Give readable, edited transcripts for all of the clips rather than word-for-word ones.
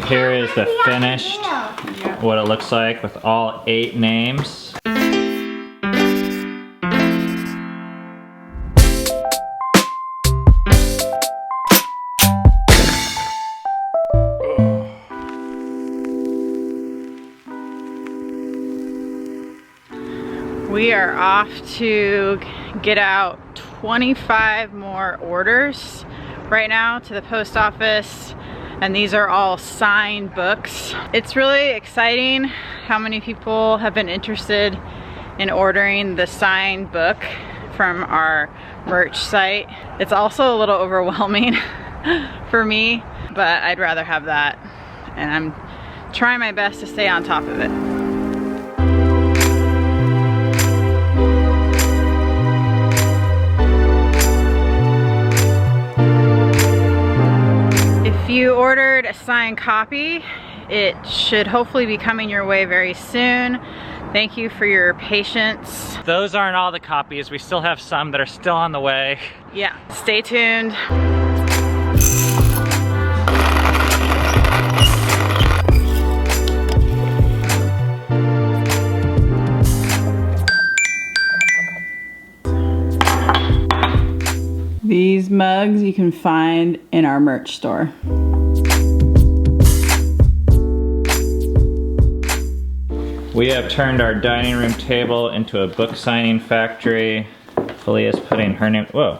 Here is the finished, what it looks like with all 8 names. We are off to get out 25 more orders right now to the post office, and these are all signed books. It's really exciting how many people have been interested in ordering the signed book from our merch site. It's also a little overwhelming for me, but I'd rather have that, and I'm trying my best to stay on top of it. If you ordered a signed copy, it should hopefully be coming your way very soon. Thank you for your patience. Those aren't all the copies. We still have some that are still on the way. Yeah, stay tuned. These mugs you can find in our merch store. We have turned our dining room table into a book signing factory. Filia's putting her name, whoa.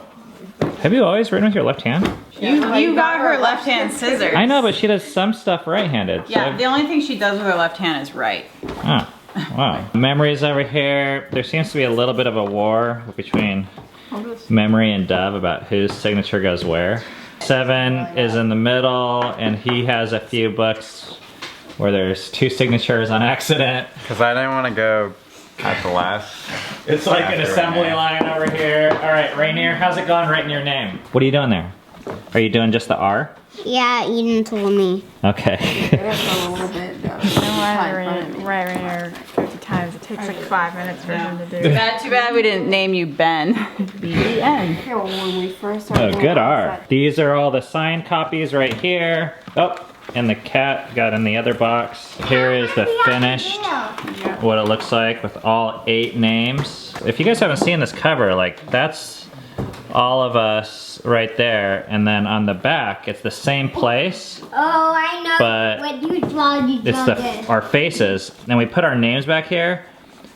Have you always written with your left hand? You got her left-hand scissors. I know, but she does some stuff right-handed. Yeah, so the only thing she does with her left hand is write. Oh, wow. Memory's over here. There seems to be a little bit of a war between Memory and Dove about whose signature goes where. 7 is in the middle, and he has a few books where there's 2 signatures on accident. Because I didn't want to go at the last. It's like an assembly line over here. All right, Rainier, how's it going writing your name? What are you doing there? Are you doing just the R? Yeah, Eden told me. Okay. a little bit though. Right, Rainier 50 times. It takes like 5 minutes for him to do. Too bad we didn't name you Ben. B-E-N. Yeah, well, when we first Oh, started good R. These are all the signed copies right here. Oh, and the cat got in the other box. Here is the finished, what it looks like with all 8 names. If you guys haven't seen this cover, like that's all of us right there. And then on the back, it's the same place. Oh, I know. But when you draw this. our faces. And we put our names back here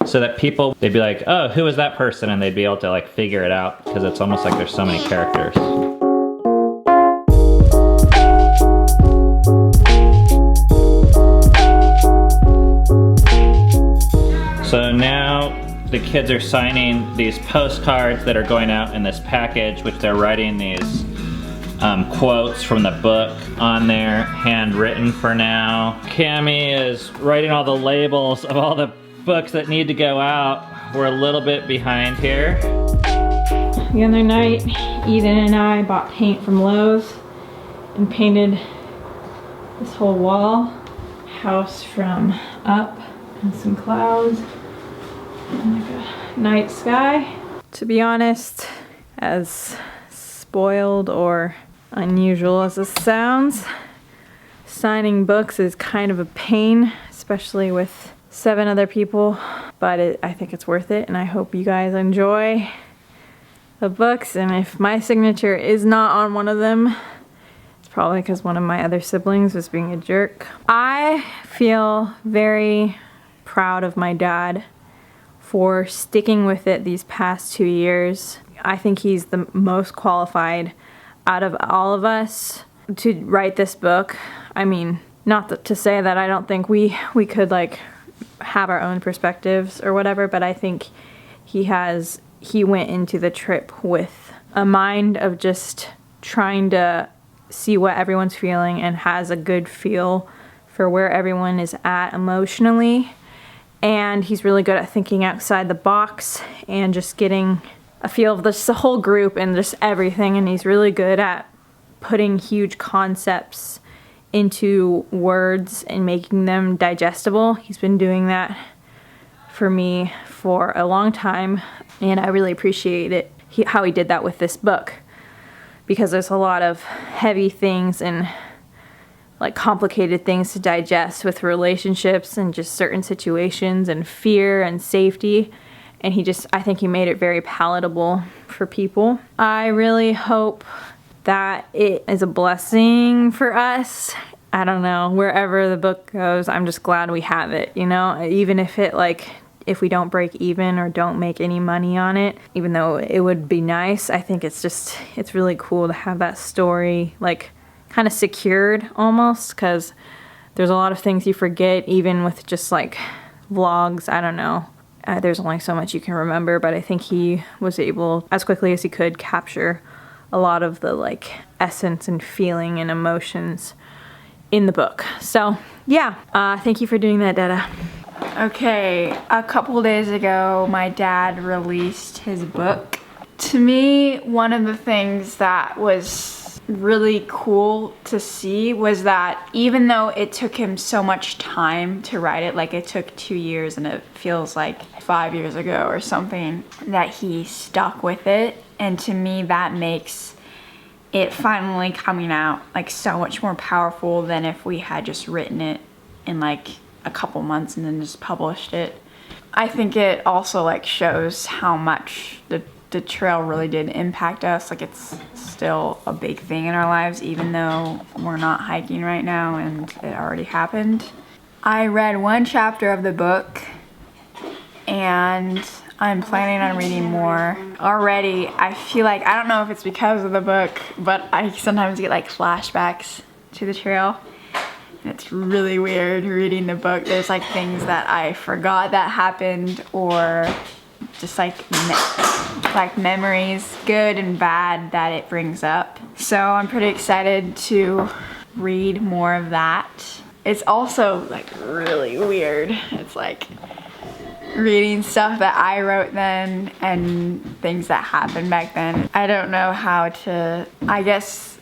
so that people, they'd be like, oh, who is that person? And they'd be able to like figure it out because it's almost like there's so many characters. So now the kids are signing these postcards that are going out in this package, which they're writing these quotes from the book on there, handwritten for now. Cammie is writing all the labels of all the books that need to go out. We're a little bit behind here. The other night, Eden and I bought paint from Lowe's and painted this whole wall. House from up and some clouds. And like a night sky. To be honest, as spoiled or unusual as this sounds, signing books is kind of a pain, especially with 7 other people, but I think it's worth it, and I hope you guys enjoy the books. And if my signature is not on one of them, it's probably because one of my other siblings was being a jerk. I feel very proud of my dad for sticking with it these past 2 years. I think he's the most qualified out of all of us to write this book. I mean, not to say that I don't think we could like have our own perspectives or whatever, but I think he went into the trip with a mind of just trying to see what everyone's feeling and has a good feel for where everyone is at emotionally. And he's really good at thinking outside the box and just getting a feel of the whole group and just everything. And he's really good at putting huge concepts into words and making them digestible. He's been doing that for me for a long time, and I really appreciate it, how he did that with this book, because there's a lot of heavy things and like complicated things to digest with relationships and just certain situations and fear and safety. And I think he made it very palatable for people. I really hope that it is a blessing for us. I don't know, wherever the book goes, I'm just glad we have it, you know? Even if if we don't break even or don't make any money on it, even though it would be nice, I think it's really cool to have that story like kind of secured almost, because there's a lot of things you forget even with just like vlogs. I don't know. There's only so much you can remember, but I think he was able, as quickly as he could, capture a lot of the like essence and feeling and emotions in the book. So yeah, thank you for doing that, Dada. Okay, a couple days ago, my dad released his book. To me, one of the things that was really cool to see was that even though it took him so much time to write it, like it took 2 years and it feels like 5 years ago or something, that he stuck with it. And to me, that makes it finally coming out like so much more powerful than if we had just written it in like a couple months and then just published it. I think it also like shows how much the trail really did impact us. Like it's still a big thing in our lives, even though we're not hiking right now and it already happened. I read 1 chapter of the book and I'm planning on reading more. Already, I feel like, I don't know if it's because of the book, but I sometimes get like flashbacks to the trail. And it's really weird reading the book. There's like things that I forgot that happened, or just like memories, good and bad, that it brings up. So I'm pretty excited to read more of that. It's also like really weird. It's like reading stuff that I wrote then and things that happened back then. I don't know how to, I guess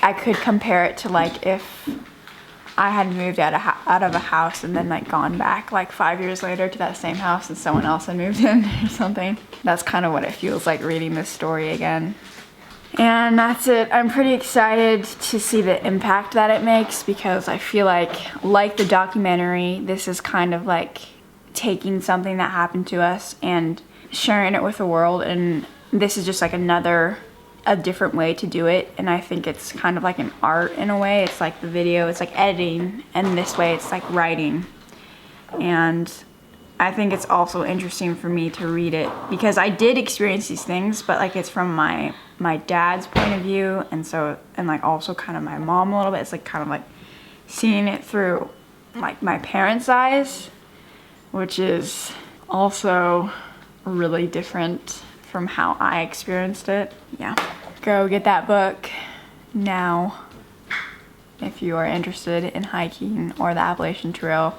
I could compare it to like if I had moved out of a house and then like gone back like 5 years later to that same house and someone else had moved in or something. That's kind of what it feels like reading this story again. And that's it. I'm pretty excited to see the impact that it makes, because I feel like the documentary, this is kind of like taking something that happened to us and sharing it with the world, and this is just like a different way to do it. And I think it's kind of like an art in a way. It's like the video, it's like editing, and this way it's like writing. And I think it's also interesting for me to read it because I did experience these things, but like it's from my dad's point of view, and like also kind of my mom a little bit. It's like kind of like seeing it through like my parents' eyes, which is also really different from how I experienced it. Yeah. Go get that book now if you are interested in hiking or the Appalachian Trail,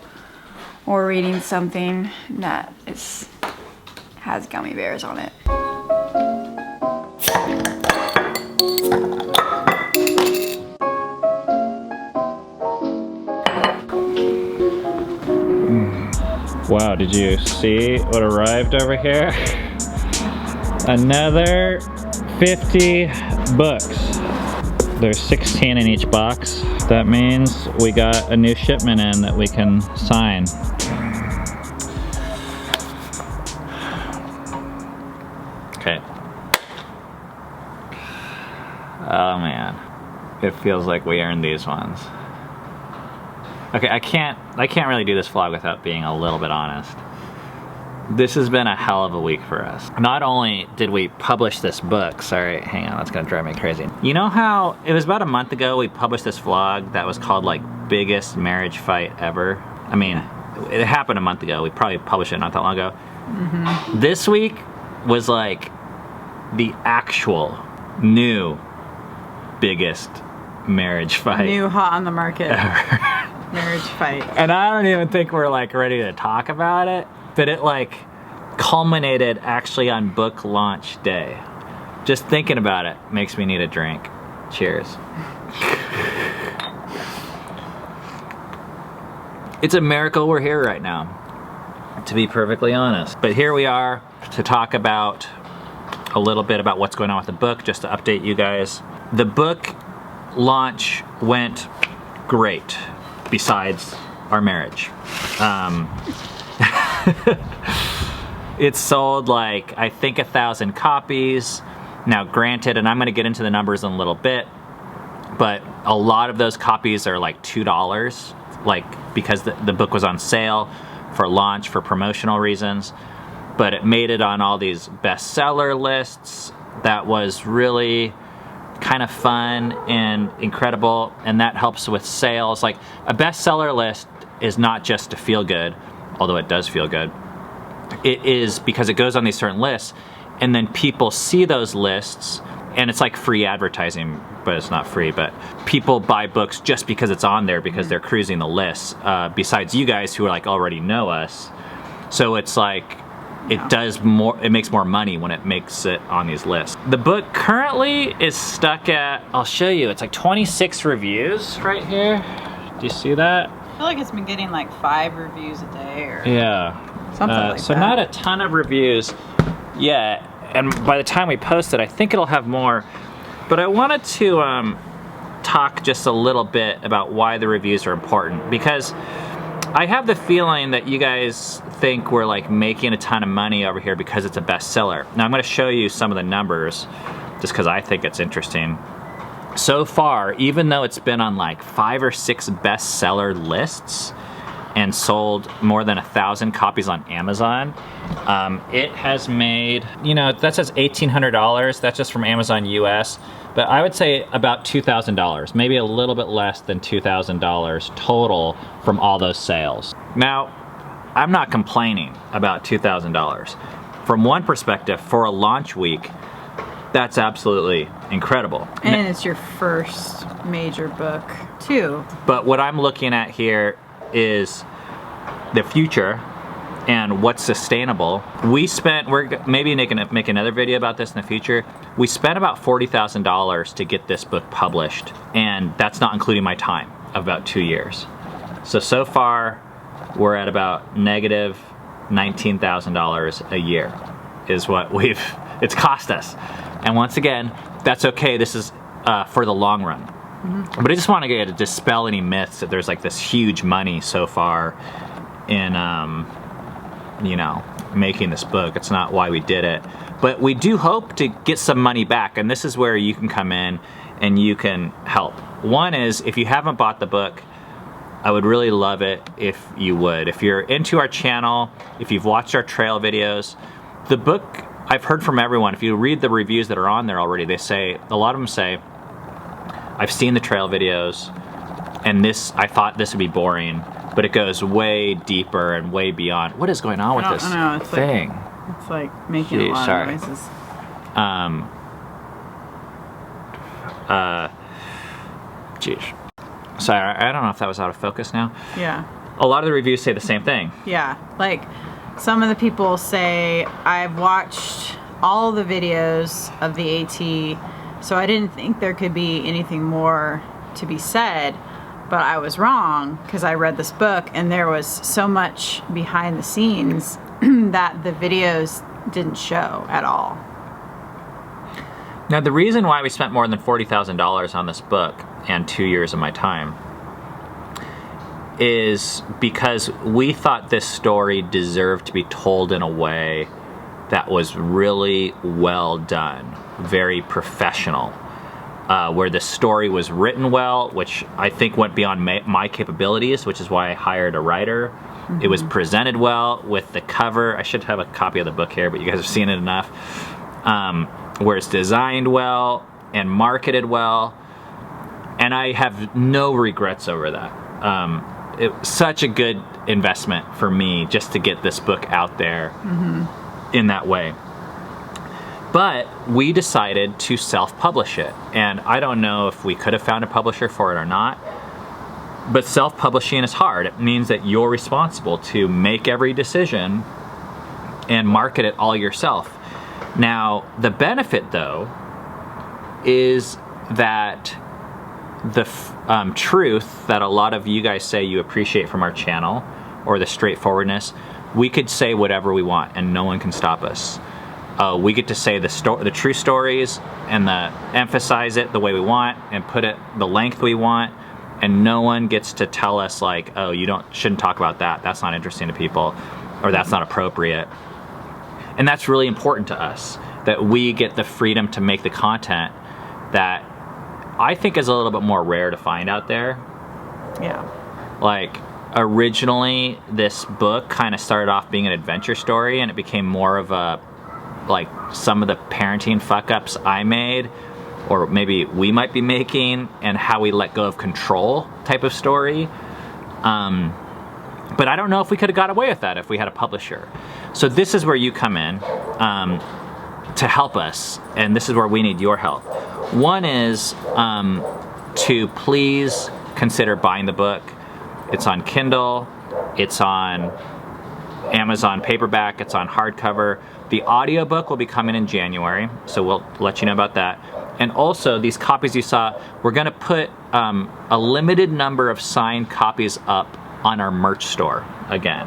or reading something that has gummy bears on it. Wow, did you see what arrived over here? Another 50 books. There's 16 in each box. That means we got a new shipment in that we can sign. Okay. Oh man, it feels like we earned these ones. Okay, I can't really do this vlog without being a little bit honest. This has been a hell of a week for us. Not only did we publish this book, sorry, hang on, that's gonna drive me crazy. You know how, it was about a month ago we published this vlog that was called like biggest marriage fight ever? I mean, it happened a month ago. We probably published it not that long ago. Mm-hmm. This week was like the actual new biggest marriage fight. New hot on the market ever. Marriage fight. And I don't even think we're like ready to talk about it, but it like culminated actually on book launch day. Just thinking about it makes me need a drink. Cheers. It's a miracle we're here right now, to be perfectly honest. But here we are to talk about a little bit about what's going on with the book, just to update you guys. The book launch went great, besides our marriage. It sold like, I think 1,000 copies. Now granted, and I'm gonna get into the numbers in a little bit, but a lot of those copies are like $2, like because the book was on sale for launch for promotional reasons, but it made it on all these bestseller lists. That was really kind of fun and incredible, and that helps with sales. Like a bestseller list is not just to feel good, although it does feel good. It is because it goes on these certain lists, and then people see those lists, and it's like free advertising, but it's not free, but people buy books just because it's on there because they're cruising the lists, besides you guys who are like already know us. So it's like, it makes more money when it makes it on these lists. The book currently is stuck at, I'll show you, it's like 26 reviews right here. Do you see that? I feel like it's been getting like 5 reviews a day or Yeah. something like so that. not a ton of reviews yet, and by the time we post it, I think it'll have more. But I wanted to talk just a little bit about why the reviews are important, because I have the feeling that you guys think we're like making a ton of money over here because it's a bestseller. Now I'm going to show you some of the numbers just because I think it's interesting. So far, even though it's been on like 5 or 6 bestseller lists and sold more than 1,000 copies on Amazon, it has made, you know, that says $1,800. That's just from Amazon US. But I would say about $2,000, maybe a little bit less than $2,000 total from all those sales. Now, I'm not complaining about $2,000. From one perspective, for a launch week, that's absolutely incredible. And it's your first major book, too. But what I'm looking at here is the future and what's sustainable. We're maybe make another video about this in the future. We spent about $40,000 to get this book published, and that's not including my time of about 2 years. So far, we're at about negative $19,000 a year is what it's cost us. And once again, that's okay. This is for the long run. But I just want to dispel any myths that there's like this huge money so far in, you know, making this book. It's not why we did it. But we do hope to get some money back, and this is where you can come in and you can help. One is, if you haven't bought the book, I would really love it if you would. If you're into our channel, if you've watched our trail videos, the book, I've heard from everyone, if you read the reviews that are on there already, they say, a lot of them say, I've seen the trail videos, and I thought this would be boring, but it goes way deeper and way beyond. What is going on with this thing? It's like making a lot of noises. Geez. Sorry, I don't know if that was out of focus now. Yeah. A lot of the reviews say the same thing. Yeah, like some of the people say, I've watched all the videos of the AT, so I didn't think there could be anything more to be said, but I was wrong because I read this book and there was so much behind the scenes that the videos didn't show at all. Now, the reason why we spent more than $40,000 on this book and 2 years of my time is because we thought this story deserved to be told in a way that was really well done, very professional, where the story was written well, which I think went beyond my capabilities, which is why I hired a writer. It was presented well with the cover. I should have a copy of the book here, but you guys have seen it enough. Where it's designed well and marketed well, and I have no regrets over that. It was such a good investment for me just to get this book out there in that way. But we decided to self-publish it, and I don't know if we could have found a publisher for it or not, but self-publishing is hard. It means that you're responsible to make every decision and market it all yourself. Now, the benefit, though, is that the truth that a lot of you guys say you appreciate from our channel, or the straightforwardness, we could say whatever we want and no one can stop us. We get to say the true stories and emphasize it the way we want and put it the length we want, and no one gets to tell us like, oh, shouldn't talk about that. That's not interesting to people, or that's not appropriate. And that's really important to us, that we get the freedom to make the content that I think is a little bit more rare to find out there. Yeah. Like, originally this book kind of started off being an adventure story, and it became more of a, like, some of the parenting fuck-ups I made, or maybe we might be making, and how we let go of control type of story. But I don't know if we could have got away with that if we had a publisher. So this is where you come in to help us, and this is where we need your help. One is to please consider buying the book. It's on Kindle, it's on Amazon paperback, it's on hardcover. The audiobook will be coming in January, so we'll let you know about that. And also, these copies you saw, we're gonna put a limited number of signed copies up on our merch store again.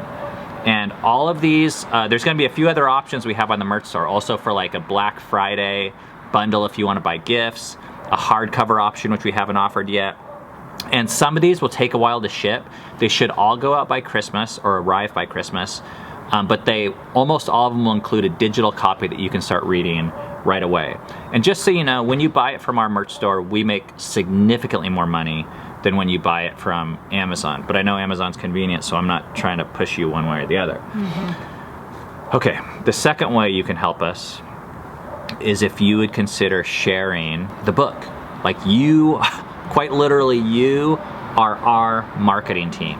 And all of these, there's gonna be a few other options we have on the merch store, also for like a Black Friday bundle if you wanna buy gifts, a hardcover option which we haven't offered yet. And some of these will take a while to ship. They should all go out by Christmas or arrive by Christmas, but almost all of them will include a digital copy that you can start reading right away. And just so you know, when you buy it from our merch store, we make significantly more money than when you buy it from Amazon. But I know Amazon's convenient, so I'm not trying to push you one way or the other. Mm-hmm. Okay, the second way you can help us is if you would consider sharing the book. Like, you, quite literally, you are our marketing team.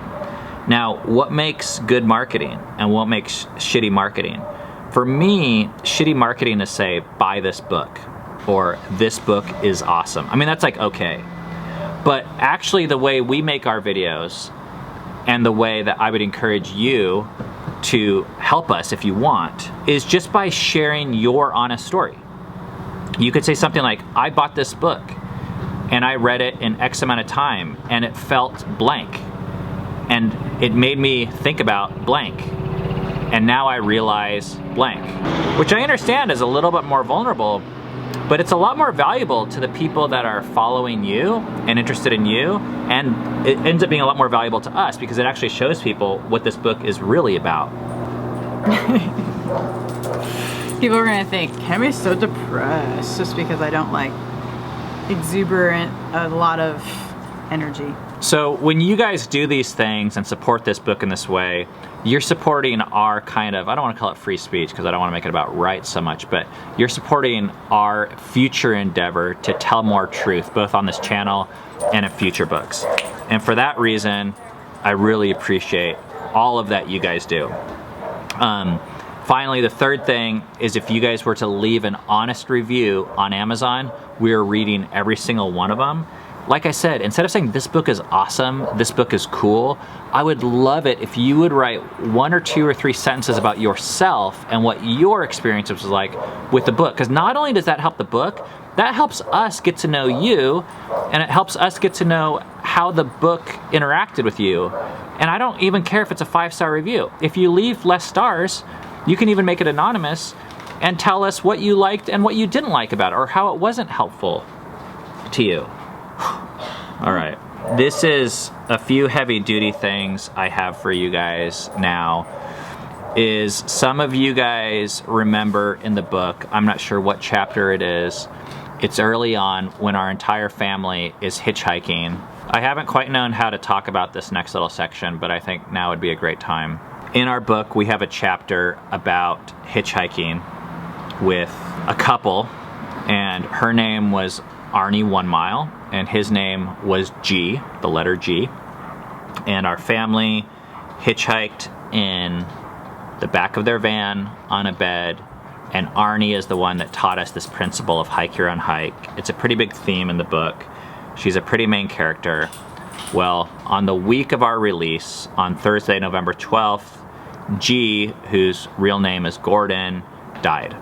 Now, what makes good marketing and what makes shitty marketing? For me, shitty marketing is say, buy this book, or this book is awesome. I mean, that's like, okay. But actually the way we make our videos, and the way that I would encourage you to help us if you want, is just by sharing your honest story. You could say something like, I bought this book and I read it in X amount of time and it felt blank. And it made me think about blank. And now I realize blank. Which I understand is a little bit more vulnerable, but it's a lot more valuable to the people that are following you and interested in you. And it ends up being a lot more valuable to us because it actually shows people what this book is really about. People are gonna think, Cammy's so depressed just because I don't like exuberant, a lot of energy. So when you guys do these things and support this book in this way, you're supporting our kind of, I don't want to call it free speech because I don't want to make it about rights so much, but you're supporting our future endeavor to tell more truth, both on this channel and in future books. And for that reason, I really appreciate all of that you guys do. Finally, the third thing is if you guys were to leave an honest review on Amazon, we're reading every single one of them. Like I said, instead of saying this book is awesome, this book is cool, I would love it if you would write 1 or 2 or 3 sentences about yourself and what your experience was like with the book. Because not only does that help the book, that helps us get to know you, and it helps us get to know how the book interacted with you. And I don't even care if it's a 5-star review. If you leave less stars, you can even make it anonymous and tell us what you liked and what you didn't like about it, or how it wasn't helpful to you. All right, this is a few heavy duty things I have for you guys now. Is some of you guys remember in the book, I'm not sure what chapter it is, it's early on when our entire family is hitchhiking. I haven't quite known how to talk about this next little section, but I think now would be a great time. In our book, we have a chapter about hitchhiking with a couple, and her name was Arnie 1 Mile, and his name was G, the letter G. And our family hitchhiked in the back of their van on a bed, and Arnie is the one that taught us this principle of hike your own hike. It's a pretty big theme in the book. She's a pretty main character. Well, on the week of our release, on Thursday, November 12th, G, whose real name is Gordon, died.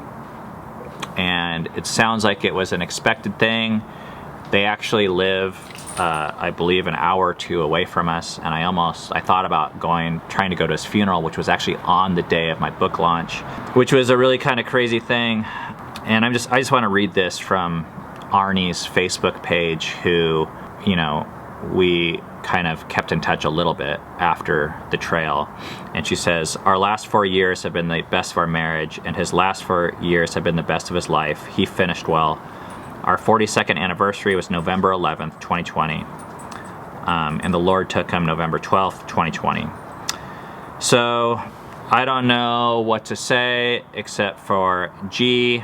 And it sounds like it was an expected thing. They actually live, I believe, an hour or 2 away from us, and I thought about trying to go to his funeral, which was actually on the day of my book launch, which was a really kind of crazy thing. And I just want to read this from Arnie's Facebook page, who, you know, we kind of kept in touch a little bit after the trail. And she says, our last 4 years have been the best of our marriage, and his last 4 years have been the best of his life. He finished well. Our 42nd anniversary was November 11th, 2020. And the Lord took him November 12th, 2020. So I don't know what to say except for G,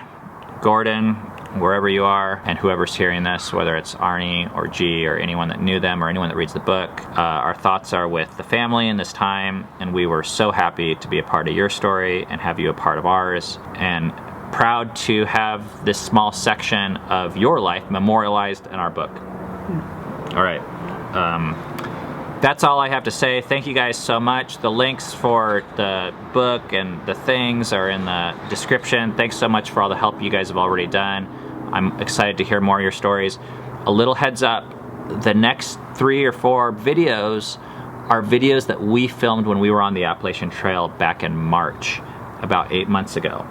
Gordon, wherever you are, and whoever's hearing this, whether it's Arnie or G or anyone that knew them or anyone that reads the book, our thoughts are with the family in this time, and we were so happy to be a part of your story and have you a part of ours, and proud to have this small section of your life memorialized in our book. All right. That's all I have to say. Thank you guys so much. The links for the book and the things are in the description. Thanks so much for all the help you guys have already done. I'm excited to hear more of your stories. A little heads up, the next 3 or 4 videos are videos that we filmed when we were on the Appalachian Trail back in March, about 8 months ago.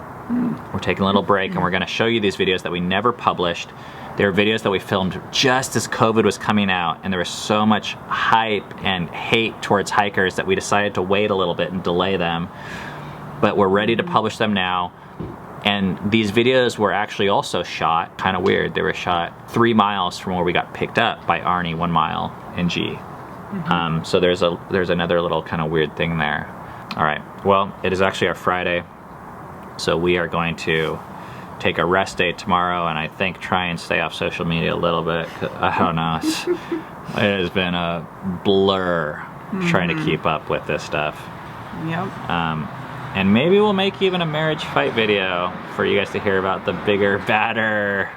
We're taking a little break and we're gonna show you these videos that we never published. They're videos that we filmed just as COVID was coming out, and there was so much hype and hate towards hikers that we decided to wait a little bit and delay them. But we're ready to publish them now. And these videos were actually also shot, kind of weird, they were shot 3 miles from where we got picked up by Arnie, 1 mile, and G. So there's another little kind of weird thing there. All right, well, it is actually our Friday, so we are going to take a rest day tomorrow, and I think try and stay off social media a little bit. I don't know, it has been a blur trying to keep up with this stuff. Yep. And maybe we'll make even a marriage fight video for you guys to hear about the bigger, badder.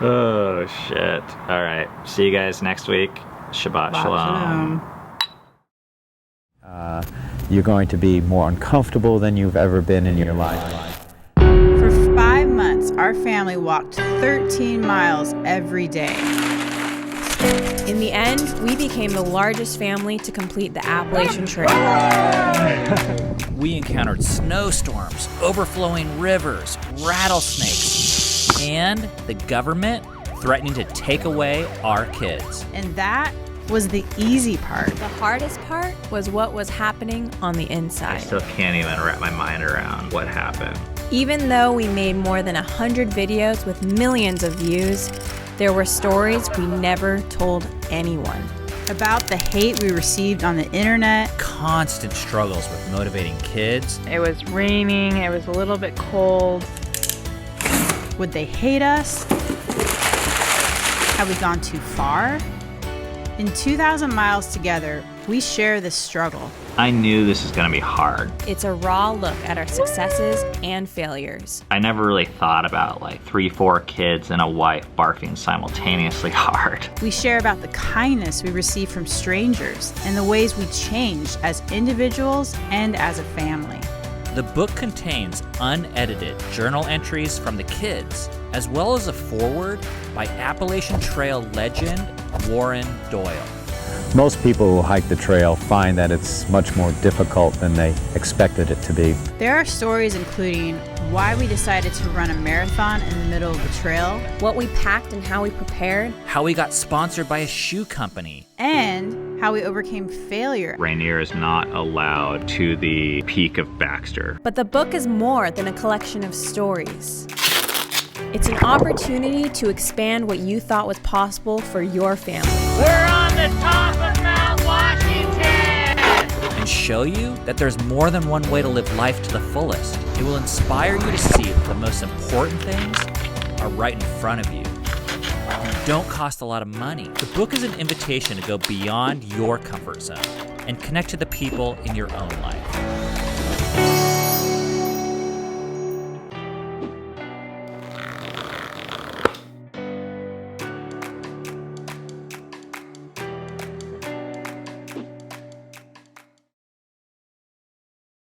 Oh shit. All right, see you guys next week. Shabbat Shalom. You're going to be more uncomfortable than you've ever been in your life. For 5 months, our family walked 13 miles every day. In the end, we became the largest family to complete the Appalachian Trail. We encountered snowstorms, overflowing rivers, rattlesnakes, and the government threatening to take away our kids. And that was the easy part. The hardest part was what was happening on the I inside. still can't even wrap my mind around what happened. Even though we made more than 100 videos with millions of views, there were stories we never told anyone. About the hate we received on the internet. Constant struggles with motivating kids. It was raining, it was a little bit cold. Would they hate us? Have we gone too far? In 2,000 Miles Together, we share this struggle. I knew this was gonna be hard. It's a raw look at our successes and failures. I never really thought about like 3, 4 kids and a wife barfing simultaneously hard. We share about the kindness we receive from strangers and the ways we changed as individuals and as a family. The book contains unedited journal entries from the kids, as well as a foreword by Appalachian Trail legend Warren Doyle. Most people who hike the trail find that it's much more difficult than they expected it to be. There are stories including why we decided to run a marathon in the middle of the trail, what we packed and how we prepared, how we got sponsored by a shoe company, and how we overcame failure. Rainier is not allowed to the peak of Baxter. But the book is more than a collection of stories. It's an opportunity to expand what you thought was possible for your family. We're on the top of Mount Washington! And show you that there's more than one way to live life to the fullest. It will inspire you to see that the most important things are right in front of you. And don't cost a lot of money. The book is an invitation to go beyond your comfort zone and connect to the people in your own life.